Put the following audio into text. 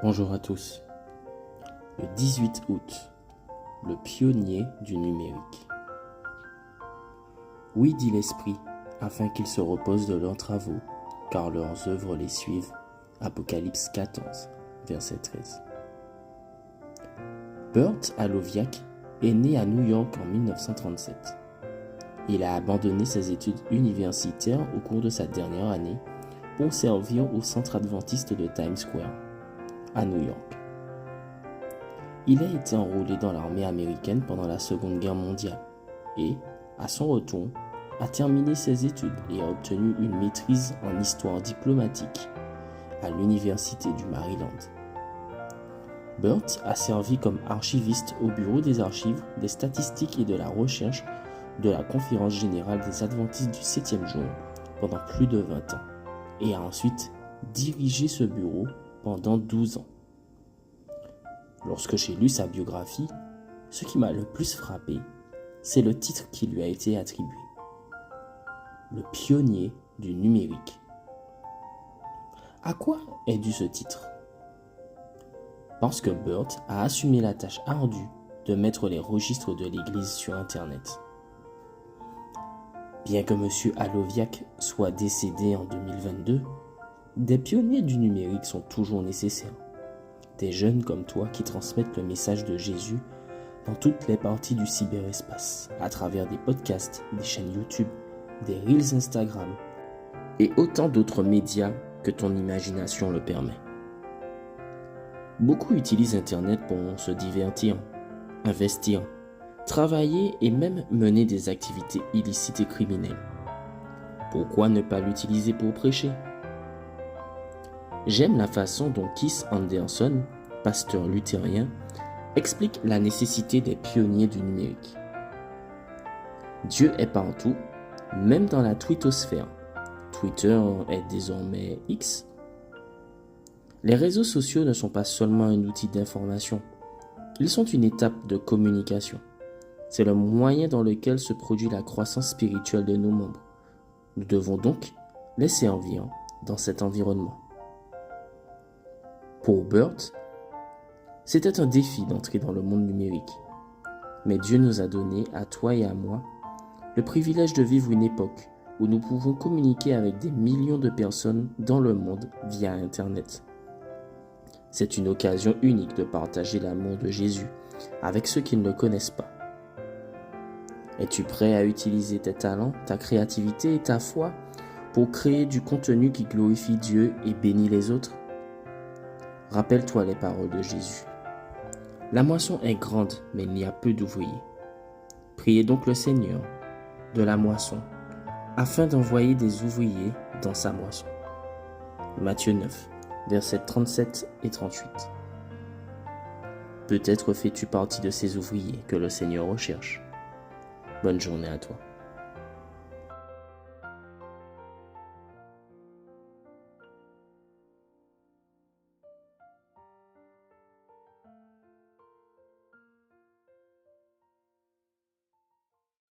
Bonjour à tous. Le 18 août, le pionnier du numérique. Oui, dit l'Esprit, afin qu'ils se reposent de leurs travaux, car leurs œuvres les suivent. Apocalypse 14, verset 13. Burt Aloviak est né à New York en 1937. Il a abandonné ses études universitaires au cours de sa dernière année pour servir au centre adventiste de Times Square, à New York. Il a été enrôlé dans l'armée américaine pendant la Seconde Guerre mondiale et, à son retour, a terminé ses études et a obtenu une maîtrise en histoire diplomatique à l'Université du Maryland. Burt a servi comme archiviste au Bureau des archives, des statistiques et de la recherche de la Conférence générale des Adventistes du 7e jour pendant plus de 20 ans et a ensuite dirigé ce bureau pendant 12 ans. Lorsque j'ai lu sa biographie, ce qui m'a le plus frappé, c'est le titre qui lui a été attribué. Le pionnier du numérique. À quoi est dû ce titre? Parce que Burt a assumé la tâche ardue de mettre les registres de l'Église sur Internet. Bien que M. Aloviak soit décédé en 2022, des pionniers du numérique sont toujours nécessaires. Des jeunes comme toi qui transmettent le message de Jésus dans toutes les parties du cyberespace, à travers des podcasts, des chaînes YouTube, des Reels Instagram et autant d'autres médias que ton imagination le permet. Beaucoup utilisent Internet pour se divertir, investir, travailler et même mener des activités illicites et criminelles. Pourquoi ne pas l'utiliser pour prêcher? J'aime la façon dont Keith Anderson, pasteur luthérien, explique la nécessité des pionniers du numérique. Dieu est partout, même dans la twittosphère. Twitter est désormais X. Les réseaux sociaux ne sont pas seulement un outil d'information, ils sont une étape de communication. C'est le moyen dans lequel se produit la croissance spirituelle de nos membres. Nous devons donc les servir dans cet environnement. Pour Burt, c'était un défi d'entrer dans le monde numérique. Mais Dieu nous a donné, à toi et à moi, le privilège de vivre une époque où nous pouvons communiquer avec des millions de personnes dans le monde via Internet. C'est une occasion unique de partager l'amour de Jésus avec ceux qui ne le connaissent pas. Es-tu prêt à utiliser tes talents, ta créativité et ta foi pour créer du contenu qui glorifie Dieu et bénit les autres? Rappelle-toi les paroles de Jésus. La moisson est grande, mais il y a peu d'ouvriers. Priez donc le Seigneur de la moisson, afin d'envoyer des ouvriers dans sa moisson. Matthieu 9, versets 37 et 38. Peut-être fais-tu partie de ces ouvriers que le Seigneur recherche. Bonne journée à toi.